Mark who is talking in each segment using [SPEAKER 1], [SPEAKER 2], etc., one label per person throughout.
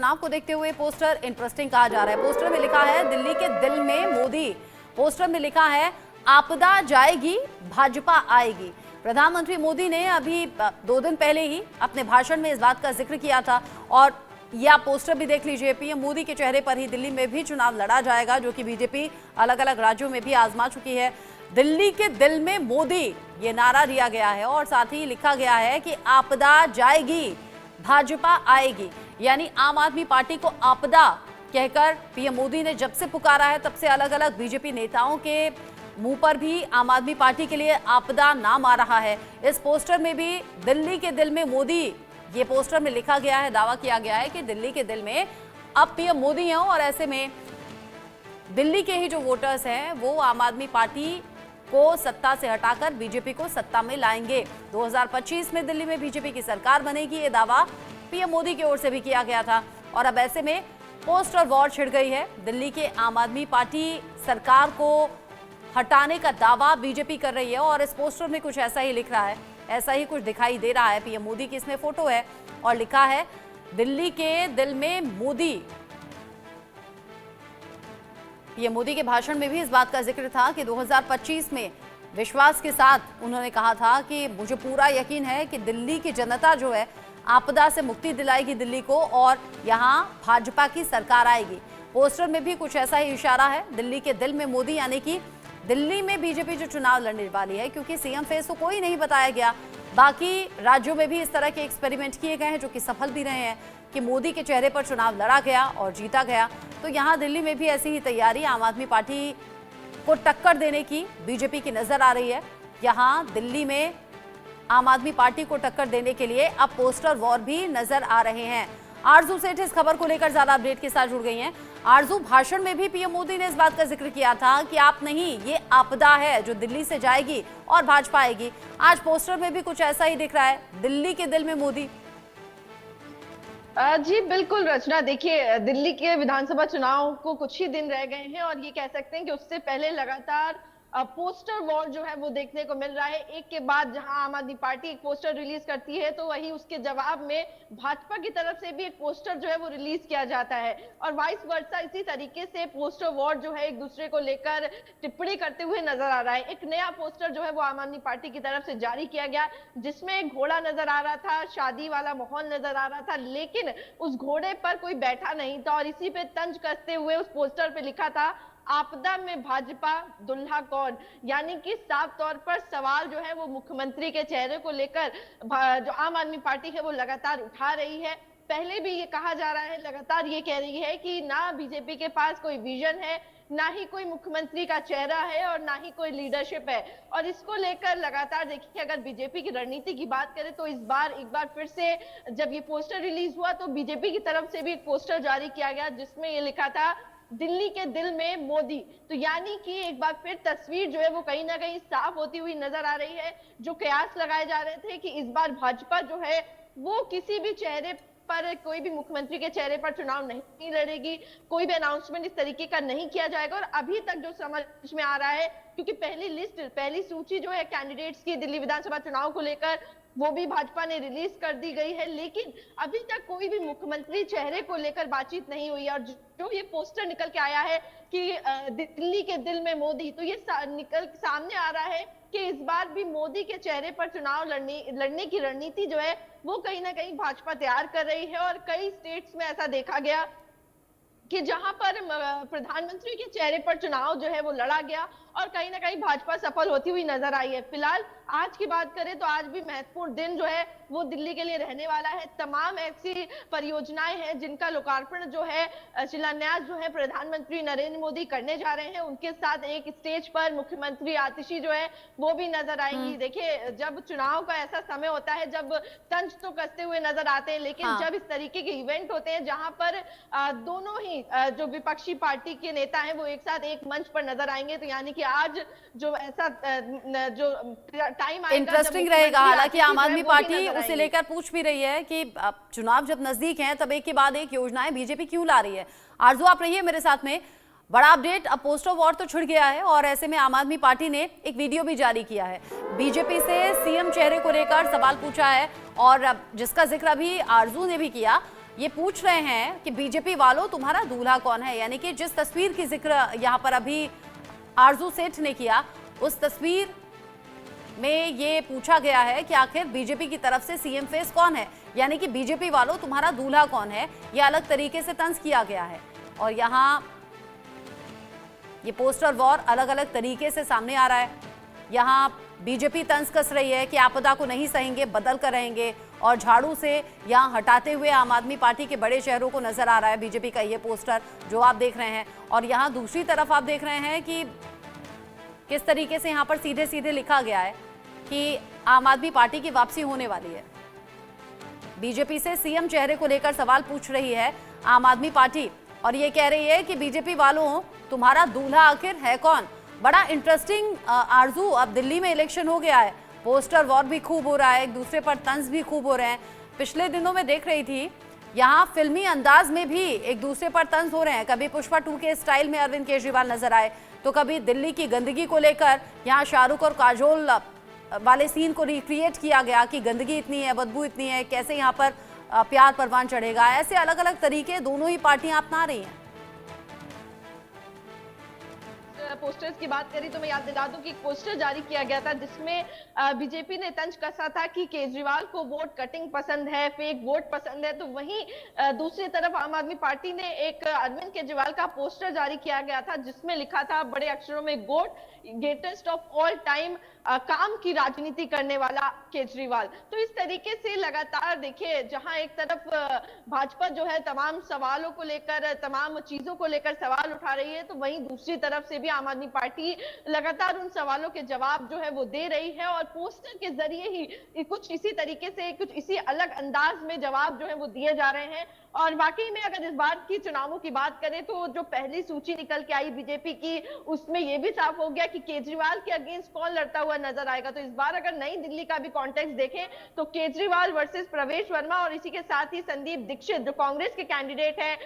[SPEAKER 1] चुनाव को देखते हुए पोस्टर इंटरेस्टिंग कहा जा रहा है। पोस्टर में लिखा है दिल्ली के दिल में मोदी। पोस्टर में लिखा है आपदा जाएगी भाजपा आएगी। प्रधानमंत्री मोदी ने अभी 2 दिन पहले ही अपने भाषण में इस बात का जिक्र किया था और यह पोस्टर भी देख लीजिए। पीएम मोदी के चेहरे पर ही दिल्ली में भी चुनाव लड़ा जाएगा, जो कि बीजेपी अलग अलग राज्यों में भी आजमा चुकी है। दिल्ली के दिल में मोदी, ये नारा दिया गया है और साथ ही लिखा गया है कि आपदा जाएगी भाजपा आएगी, यानी आम आदमी पार्टी को आपदा कहकर पीएम मोदी ने जब से पुकारा है तब से अलग अलग बीजेपी नेताओं के मुंह पर भी आम आदमी पार्टी के लिए आपदा नाम आ रहा है। इस पोस्टर में भी दिल्ली के दिल में मोदी, ये पोस्टर में लिखा गया है, दावा किया गया है कि दिल्ली के दिल में अब पीएम मोदी हैं और ऐसे में दिल्ली के ही जो वोटर्स हैं वो आम आदमी पार्टी को सत्ता से हटाकर बीजेपी को सत्ता में लाएंगे। 2025 में दिल्ली में बीजेपी की सरकार बनेगी, ये दावा पीएम मोदी की ओर से भी किया गया था और अब ऐसे में पोस्टर वॉर छिड़ गई है। दिल्ली के आम आदमी पार्टी सरकार को हटाने का दावा बीजेपी कर रही है और इस पोस्टर में कुछ ऐसा ही लिख रहा है, ऐसा ही कुछ दिखाई दे रहा है। पीएम मोदी की इसमें फोटो है और लिखा है दिल्ली के दिल में मोदी। पीएम मोदी के भाषण में भी इस बात का जिक्र था कि 2025 में विश्वास के साथ उन्होंने कहा था कि मुझे पूरा यकीन है कि दिल्ली की जनता जो है आपदा से मुक्ति दिलाएगी दिल्ली को और यहाँ भाजपा की सरकार आएगी। पोस्टर में भी कुछ ऐसा ही इशारा है, दिल्ली के दिल में मोदी, यानी कि दिल्ली में बीजेपी जो चुनाव लड़ने वाली है, क्योंकि सीएम फेस तो कोई नहीं बताया गया। बाकी राज्यों में भी इस तरह के एक्सपेरिमेंट किए गए हैं जो कि सफल भी रहे हैं कि मोदी के चेहरे पर चुनाव लड़ा गया और जीता गया। तो यहाँ दिल्ली में भी ऐसी ही तैयारी आम आदमी पार्टी को टक्कर देने की बीजेपी की नजर आ रही है। यहाँ दिल्ली में आम आदमी पार्टी को टक्कर देने के लिए अब पोस्टर वॉर भी नजर आ रहे हैं। आरजू सेठ इस खबर को लेकर ज्यादा अपडेट के साथ जुड़ गई हैं। आरजू, भाषण में भी पीएम मोदी ने इस बात का जिक्र किया था कि आप नहीं, ये आपदा है जो दिल्ली से जाएगी और भाजपा आएगी। आज पोस्टर में भी कुछ ऐसा ही दिख रहा है, दिल्ली के दिल में मोदी।
[SPEAKER 2] जी बिल्कुल रचना, देखिए दिल्ली के विधानसभा चुनाव को कुछ ही दिन रह गए हैं और ये कह सकते हैं कि उससे पहले लगातार पोस्टर वॉर जो है वो देखने को मिल रहा है। एक के बाद जहां आम आदमी पार्टी एक पोस्टर रिलीज करती है तो वही उसके जवाब में भाजपा की तरफ से भी एक पोस्टर जो है वो रिलीज किया जाता है और वाइस वर्सा इसी तरीके से पोस्टर वॉर जो है एक दूसरे को लेकर टिप्पणी करते हुए नजर आ रहा है। एक नया पोस्टर जो है वो आम आदमी पार्टी की तरफ से जारी किया गया जिसमें एक घोड़ा नजर आ रहा था, शादी वाला माहौल नजर आ रहा था, लेकिन उस घोड़े पर कोई बैठा नहीं था और इसी पे तंज कसते हुए उस पोस्टर पे लिखा था आपदा में भाजपा दुल्हा कौन, यानी कि साफ तौर पर सवाल जो है वो मुख्यमंत्री के चेहरे को लेकर जो आम आदमी पार्टी है वो लगातार उठा रही है। पहले भी ये कहा जा रहा है, लगातार ये कह रही है कि ना बीजेपी के पास कोई विजन है, ना ही कोई मुख्यमंत्री का चेहरा है और ना ही कोई लीडरशिप है। और इसको लेकर लगातार देखिए, अगर बीजेपी की रणनीति की बात करें तो इस बार एक बार फिर से जब ये पोस्टर रिलीज हुआ तो बीजेपी की तरफ से भी एक पोस्टर जारी किया गया जिसमें ये लिखा था दिल्ली के दिल में मोदी। तो यानी कि एक बार फिर तस्वीर जो है वो कहीं ना कहीं साफ होती हुई नजर आ रही है। जो कयास लगाए जा रहे थे कि इस बार भाजपा जो है वो किसी भी चेहरे पर, कोई भी मुख्यमंत्री के चेहरे पर चुनाव नहीं लड़ेगी, कोई भी अनाउंसमेंट इस तरीके का नहीं किया जाएगा। और अभी तक जो समझ में आ रहा है, क्योंकि पहली सूची जो है कैंडिडेट्स की दिल्ली विधानसभा चुनाव को लेकर वो भी भाजपा ने रिलीज कर दी गई है, लेकिन अभी तक कोई भी मुख्यमंत्री चेहरे को लेकर बातचीत नहीं हुई है। और जो ये पोस्टर निकल के आया है कि दिल्ली के दिल में मोदी, तो ये निकल सामने आ रहा है कि इस बार भी मोदी के चेहरे पर चुनाव लड़ने की रणनीति जो है वो कहीं ना कहीं भाजपा तैयार कर रही है। और कई स्टेट्स में ऐसा देखा गया कि जहां पर प्रधानमंत्री के चेहरे पर चुनाव जो है वो लड़ा गया और कहीं ना कहीं भाजपा सफल होती हुई नजर आई है। फिलहाल आज की बात करें तो आज भी महत्वपूर्ण दिन जो है वो दिल्ली के लिए रहने वाला है। तमाम ऐसी परियोजनाएं हैं जिनका लोकार्पण जो है, शिलान्यास जो है प्रधानमंत्री नरेंद्र मोदी करने जा रहे हैं। उनके साथ एक स्टेज पर मुख्यमंत्री आतिशी जो है वो भी नजर आएंगी। देखिए, जब चुनाव का ऐसा समय होता है जब तंज तो कसते हुए नजर आते हैं, लेकिन जब इस तरीके के इवेंट होते हैं जहां पर दोनों ही जो विपक्षी पार्टी के नेता हैं वो एक साथ एक मंच पर नजर आएंगे, तो यानी कि आज जो ऐसा जो टाइम आएगा
[SPEAKER 1] इंटरेस्टिंग रहेगा। हालांकि आम आदमी पार्टी उसे लेकर पूछ भी रही है कि चुनाव जब नजदीक हैं तब एक के बाद एक योजनाएं बीजेपी क्यों ला रही है। आरजू, आप रहिए मेरे साथ में। बड़ा अपडेट, अब पोस्टर वॉर तो छिड़ गया है और ऐसे में आम आदमी पार्टी ने एक वीडियो भी जारी किया है। बीजेपी से सीएम चेहरे को लेकर सवाल पूछा है और जिसका जिक्र अभी आरजू ने भी किया। ये पूछ रहे हैं कि बीजेपी वालों तुम्हारा दूल्हा कौन है, यानी कि जिस तस्वीर की जिक्र यहाँ पर अभी आरजू सेठ ने किया, उस तस्वीर में ये पूछा गया है कि आखिर बीजेपी की तरफ से सीएम फेस कौन है, यानी कि बीजेपी वालों तुम्हारा दूल्हा कौन है। ये अलग तरीके से तंज किया गया है और यहाँ ये पोस्टर वॉर अलग अलग तरीके से सामने आ रहा है। यहाँ बीजेपी तंज कस रही है कि आपदा को नहीं सहेंगे, बदल कर रहेंगे, और झाड़ू से यहाँ हटाते हुए आम आदमी पार्टी के बड़े शहरों को नजर आ रहा है बीजेपी का ये पोस्टर जो आप देख रहे हैं। और यहाँ दूसरी तरफ आप देख रहे हैं कि किस तरीके से यहाँ पर सीधे सीधे लिखा गया है कि आम आदमी पार्टी की वापसी होने वाली है। बीजेपी से सीएम चेहरे को लेकर सवाल पूछ रही है आम आदमी पार्टी और ये कह रही है कि बीजेपी वालों तुम्हारा दूल्हा आखिर है कौन। बड़ा इंटरेस्टिंग आरजू, अब दिल्ली में इलेक्शन हो गया है, पोस्टर वॉर भी खूब हो रहा है, एक दूसरे पर तंज भी खूब हो रहे हैं। पिछले दिनों में देख रही थी यहाँ फिल्मी अंदाज में भी एक दूसरे पर तंज हो रहे हैं। कभी पुष्पा 2 के स्टाइल में अरविंद केजरीवाल नजर आए, तो कभी दिल्ली की गंदगी को लेकर यहाँ शाहरुख और काजोल वाले सीन को रिक्रिएट किया गया कि गंदगी इतनी है, बदबू इतनी है, कैसे यहाँ पर प्यार परवान चढ़ेगा। ऐसे अलग अलग तरीके दोनों ही पार्टियां अपना रही हैं।
[SPEAKER 2] पोस्टर्स की बात करी तो मैं याद दिला दूं कि एक पोस्टर जारी किया गया था जिसमें बीजेपी ने तंज कसा था कि केजरीवाल को वोट कटिंग पसंद है, फेक वोट पसंद है। तो वहीं दूसरी तरफ आम आदमी पार्टी ने एक अरविंद केजरीवाल का पोस्टर जारी किया गया था जिसमें लिखा था बड़े अक्षरों में गोट ग्रेटेस्ट ऑफ ऑल टाइम, काम की राजनीति करने वाला केजरीवाल। तो इस तरीके से लगातार देखिए जहां एक तरफ भाजपा जो है तमाम सवालों को लेकर, तमाम चीजों को लेकर सवाल उठा रही है, तो वहीं दूसरी तरफ से भी आम आदमी पार्टी लगातार उन सवालों के जवाब जो है वो दे रही है और पोस्टर के जरिए ही कुछ इसी तरीके से, कुछ इसी अलग अंदाज में जवाब जो है वो दिए जा रहे हैं। और वाकई में अगर इस बार की चुनावों की बात करें तो जो पहली सूची निकल के आई बीजेपी की, उसमें यह भी साफ हो गया कि केजरीवाल के अगेंस्ट कौन लड़ता हुआ नजर आएगा। तो इस बार अगर नई दिल्ली का भी कॉन्टेक्स्ट देखें तो केजरीवाल वर्सेस प्रवेश वर्मा और इसी के साथ ही संदीप दीक्षित जो कांग्रेस के कैंडिडेट हैं,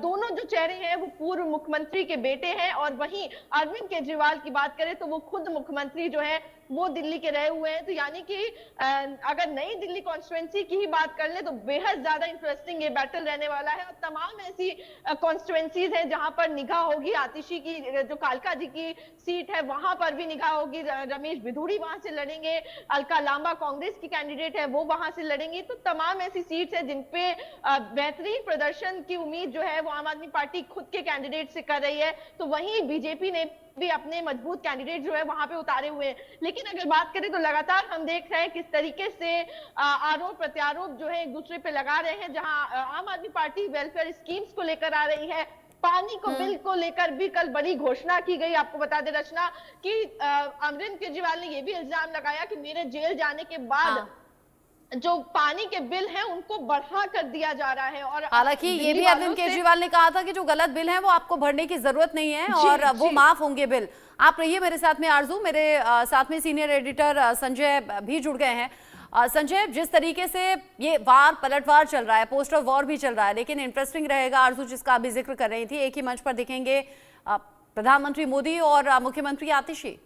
[SPEAKER 2] दोनों जो चेहरे हैं वो पूर्व मुख्यमंत्री के बेटे हैं। और वहीं अरविंद केजरीवाल की बात करें तो वो खुद मुख्यमंत्री जो है वो दिल्ली के रहे हुए हैं। तो यानी कि अगर नई दिल्ली कॉन्स्टिट्युएंसी की ही बात कर ले तो बेहद ज्यादा इंटरेस्टिंग ये बैटल रहने वाला है। और तमाम ऐसी कॉन्स्टिट्युएंसीज हैं जहां पर निगाह होगी, आतिशी की जो कालका जी की सीट है वहां पर भी निगाह होगी, रमेश बिधूड़ी वहां से लड़ेंगे, अलका लांबा कांग्रेस की कैंडिडेट है वो वहां से लड़ेंगी। तो तमाम ऐसी सीट्स है जिनपे बेहतरीन प्रदर्शन की उम्मीद जो है वो आम आदमी पार्टी खुद के कैंडिडेट से कर रही है। तो वहीं बीजेपी ने भी अपने मजबूत कैंडिडेट जो है वहां पे उतारे हुए हैं। लेकिन अगर बात करें तो लगातार हम देख रहे हैं किस तरीके से आरोप प्रत्यारोप जो है एक दूसरे पे लगा रहे हैं। जहां आम आदमी पार्टी वेलफेयर स्कीम्स को लेकर आ रही है, पानी को बिल को लेकर भी कल बड़ी घोषणा की गई। आपको बता दें रचना कि अरविंद केजरीवाल ने यह भी इल्जाम लगाया कि मेरे जेल जाने के बाद जो पानी के बिल हैं उनको बढ़ा कर दिया जा रहा है। और
[SPEAKER 1] हालांकि ये भी अरविंद केजरीवाल ने कहा था कि जो गलत बिल हैं वो आपको भरने की जरूरत नहीं है और वो माफ होंगे बिल। आप रहिए मेरे साथ में आरजू, मेरे साथ में सीनियर एडिटर संजय भी जुड़ गए हैं। संजय, जिस तरीके से ये वार पलटवार चल रहा है, पोस्टर वॉर भी चल रहा है, लेकिन इंटरेस्टिंग रहेगा आरजू जिसका अभी जिक्र कर रही थी, एक ही मंच पर दिखेंगे प्रधानमंत्री मोदी और मुख्यमंत्री आतिशी।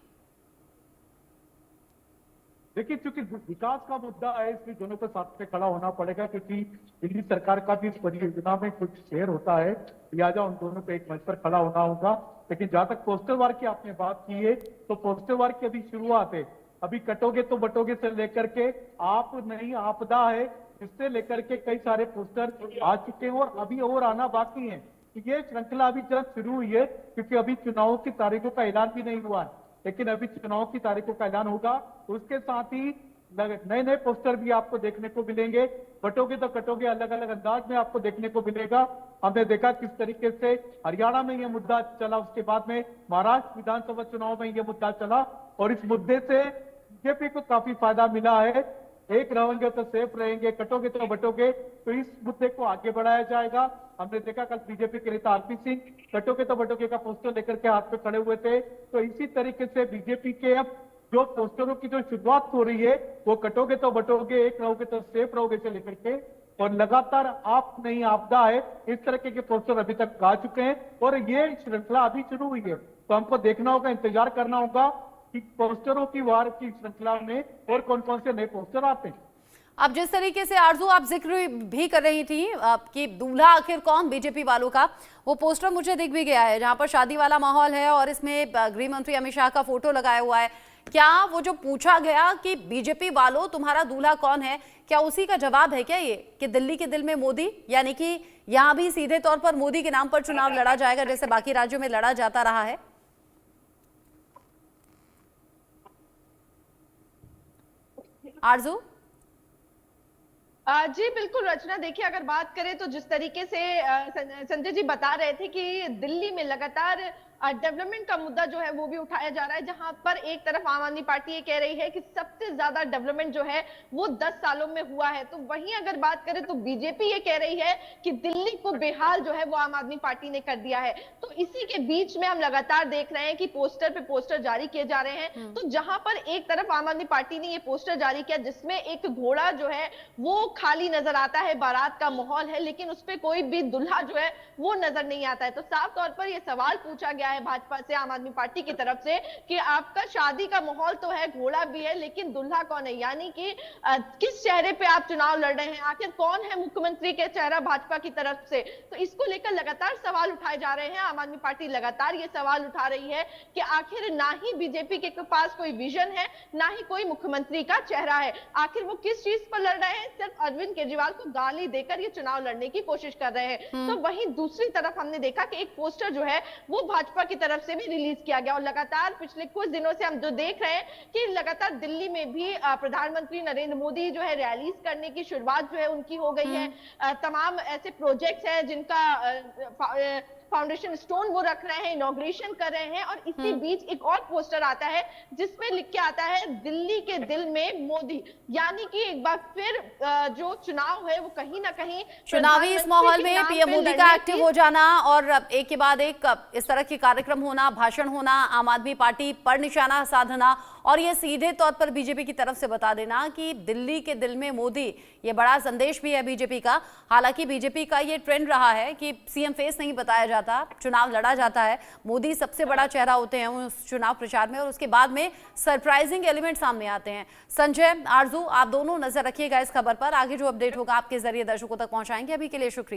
[SPEAKER 3] देखिए, क्योंकि विकास का मुद्दा है इसलिए दोनों को साथ में खड़ा होना पड़ेगा, क्योंकि दिल्ली सरकार का भी इस परियोजना में कुछ शेयर होता है, लिहाजा उन दोनों को एक मंच पर खड़ा होना होगा। लेकिन जहां तक पोस्टर वार की आपने बात की है तो पोस्टर वार की अभी शुरुआत है। अभी कटोगे तो बटोगे से लेकर के आप नहीं आपदा है, इससे लेकर के कई सारे पोस्टर आ चुके हैं और अभी और आना बाकी है। ये श्रृंखला अभी जस्ट शुरू हुई है क्योंकि अभी चुनाव की तारीखों का ऐलान भी नहीं हुआ है, लेकिन अभी चुनाव की तारीखों का ऐलान होगा। उसके साथ ही नए नए पोस्टर भी आपको देखने को मिलेंगे। बटोगे तो कटोगे अलग अलग अंदाज में आपको देखने को मिलेगा। हमने देखा किस तरीके से हरियाणा में यह मुद्दा चला, उसके बाद में महाराष्ट्र विधानसभा चुनाव में यह मुद्दा चला और इस मुद्दे से बीजेपी को काफी फायदा मिला है। एक रहेंगे तो सेफ रहेंगे, कटोगे तो बटोगे, तो इस मुद्दे को आगे बढ़ाया जाएगा। हमने देखा कल बीजेपी के नेता आरपी सिंह कटोगे तो बटोगे का पोस्टर लेकर के हाथ में खड़े हुए थे। तो इसी तरीके से बीजेपी के अब जो पोस्टरों की जो शुरुआत हो रही है वो कटोगे तो बटोगे, एक रहोगे तो सेफ रहोगे से लेकर के और लगातार आप नहीं आपदा है, इस तरह के पोस्टर अभी तक आ चुके हैं और ये श्रृंखला अभी शुरू हुई है। तो हमको देखना होगा, इंतजार करना होगा कि पोस्टरों की वार की श्रृंखला में और कौन कौन से नए पोस्टर आते हैं।
[SPEAKER 1] अब जिस तरीके से आरजू आप जिक्र भी कर रही थी कि दूल्हा आखिर कौन बीजेपी वालों का, वो पोस्टर मुझे दिख भी गया है जहां पर शादी वाला माहौल है और इसमें गृह मंत्री अमित शाह का फोटो लगाया हुआ है। क्या वो जो पूछा गया कि बीजेपी वालों तुम्हारा दूल्हा कौन है, क्या उसी का जवाब है क्या ये कि दिल्ली के दिल में मोदी, यानी कि यहाँ भी सीधे तौर पर मोदी के नाम पर चुनाव लड़ा जाएगा जैसे बाकी राज्यों में लड़ा जाता रहा है? आरजू
[SPEAKER 2] जी बिल्कुल रचना, देखिए अगर बात करें तो जिस तरीके से संजय जी बता रहे थे कि दिल्ली में लगातार डेवलपमेंट का मुद्दा जो है वो भी उठाया जा रहा है, जहां पर एक तरफ आम आदमी पार्टी ये कह रही है कि सबसे ज्यादा डेवलपमेंट जो है वो 10 सालों में हुआ है, तो वहीं अगर बात करें तो बीजेपी ये कह रही है कि दिल्ली को बेहाल जो है वो आम आदमी पार्टी ने कर दिया है। तो इसी के बीच में हम लगातार देख रहे हैं कि पोस्टर पे पोस्टर जारी किए जा रहे हैं। तो जहां पर एक तरफ आम आदमी पार्टी ने ये पोस्टर जारी किया जिसमें एक घोड़ा जो है वो खाली नजर आता है, बारात का माहौल है, लेकिन उस पर कोई भी दुल्हा जो है वो नजर नहीं आता है। तो साफ तौर पर यह सवाल पूछा गया है भाजपा से, आम आदमी पार्टी की तरफ से, कि आपका शादी का माहौल तो है, घोड़ा भी है, लेकिन दुल्हा कौन है, यानी कि किस चेहरे पे आप चुनाव लड़ रहे हैं, आखिर कौन है मुख्यमंत्री के चेहरा भाजपा की तरफ से। तो इसको लेकर लगातार सवाल उठाए जा रहे हैं। आम आदमी पार्टी लगातार ये सवाल उठा रही है कि आखिर ना ही बीजेपी के पास कोई विजन है, ना ही कोई मुख्यमंत्री का चेहरा है, आखिर वो किस चीज पर लड़ रहे हैं, सिर्फ अरविंद केजरीवाल को गाली देकर ये चुनाव लड़ने की कोशिश कर रहे हैं। तो वहीं दूसरी तरफ हमने देखा कि एक पोस्टर जो है वो भाजपा की तरफ से भी रिलीज किया गया और लगातार पिछले कुछ दिनों से हम जो देख रहे हैं कि लगातार दिल्ली में भी प्रधानमंत्री नरेंद्र मोदी जो है रैलीज करने की शुरुआत जो है उनकी हो गई है। तमाम ऐसे प्रोजेक्ट्स हैं जिनका फाउंडेशन स्टोन वो रख रहे हैं, इनॉग्रेशन कर रहे हैं, और इसी बीच एक और पोस्टर आता है जिसमें लिख के आता है दिल्ली के दिल में मोदी, यानी कि एक बार फिर जो चुनाव है वो कहीं ना कहीं
[SPEAKER 1] चुनावी इस माहौल में पीएम मोदी का एक्टिव हो जाना और एक के बाद एक इस तरह के कार्यक्रम होना, भाषण होना, आम आदमी पार्टी पर निशाना साधना और ये सीधे तौर पर बीजेपी की तरफ से बता देना कि दिल्ली के दिल में मोदी, ये बड़ा संदेश भी है बीजेपी का। हालांकि बीजेपी का ये ट्रेंड रहा है कि सीएम फेस नहीं बताया जाता, चुनाव लड़ा जाता है, मोदी सबसे बड़ा चेहरा होते हैं उस चुनाव प्रचार में और उसके बाद में सरप्राइजिंग एलिमेंट सामने आते हैं। संजय, आरजू, आप दोनों नजर रखिएगा इस खबर पर, आगे जो अपडेट होगा आपके जरिए दर्शकों तक पहुंचाएंगे। अभी के लिए शुक्रिया।